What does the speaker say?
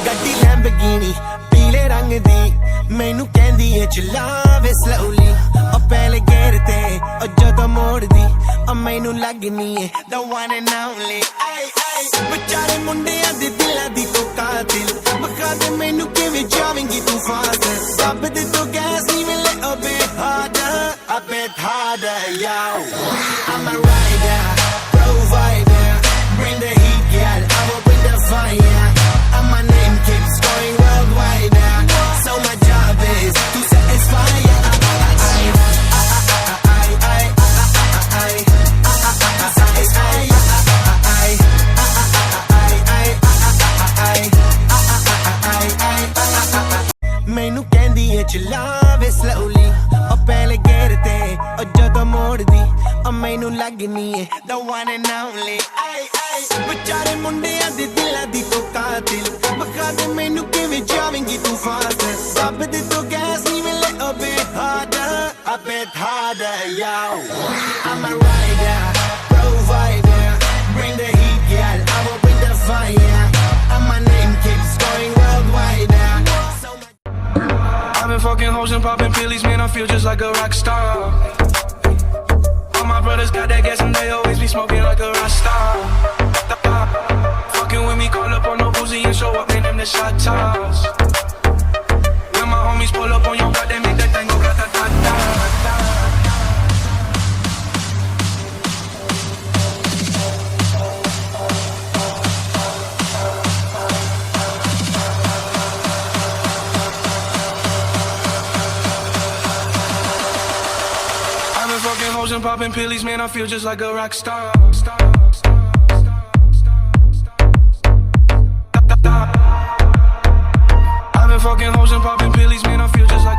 ਗੱਡੀ ਲੈਂਬਰਗਿਨੀ ਪੀਲੇ ਰੰਗ ਦੀ ਮੈਨੂੰ ਕਹਿੰਦੀ ਏ ਚਲਾਵੇ slowly ਉਹ ਪਹਿਲੇ ਗੇਰ ਤੇ ਉਹ ਜਦੋਂ ਮੋੜਦੀ ਉਹ ਮੈਨੂੰ ਲੱਗਨੀ ਏ the one and only ਵਿਚਾਰੇ ਮੁੰਡਿਆਂ ਦੇ ਦਿਲਾਂ ਦੀ ਤੂੰ ਕਾਤਿਲ ਬਖਾ ਦੇ ਮੈਨੂੰ ਕਿਵੇਂ ਜਾਵੇਂਗੀ ਤੂੰ ਫਾਸਟ ਦੱਬ ਦੇ ਤੂੰ ਗੈਸ ਨਹੀਂ ਮਿਲੇ a bit harder yo I'm a rider provider bring the heat girl I will bring the fire and my name keeps going worldwide so my job is to satisfy ਮੈਨੂੰ ਕਹਿੰਦੀ ਏ ਚਲਾਵੇ slowly ਉਹ ਪਹਿਲੇ ਗੇਰ ਤੇ ਉਹ ਜਦੋਂ ਮੋੜਦੀ ਉਹ ਮੈਨੂੰ ਲੱਗਨੀ ਏ the one and only ਵਿਚਾਰੇ ਮੁੰਡਿਆਂ ਦੇ ਦਿਲਾਂ ਦੀ ਤੂੰ ਕਾਤਿਲ ਬਖਾ ਦੇ ਮੈਨੂੰ ਕਿਵੇਂ ਜਾਵੇਂਗੀ ਤੂੰ ਫਾਸਟ ਦੱਬ ਦੇ ਤੂੰ ਗੈਸ ਨਹੀਂ ਮਿਲੇ a bit harder yo I'm a rider provider bring the heat girl I will bring the fire and my name keeps going worldwide I've been fucking hoes and popping pillies, man, I feel just like a rock star. All my brothers got that gas and they always be smoking like a rock star. Fucking with me, call up on no Uzi and show up, man, them the shot toss. When my homies pull up on your block, they make that thing go grata-ta-ta. Fucking hoes and popping pillies, man, I feel just like a rock star. I've been fucking hoes and popping pillies, man, I feel just like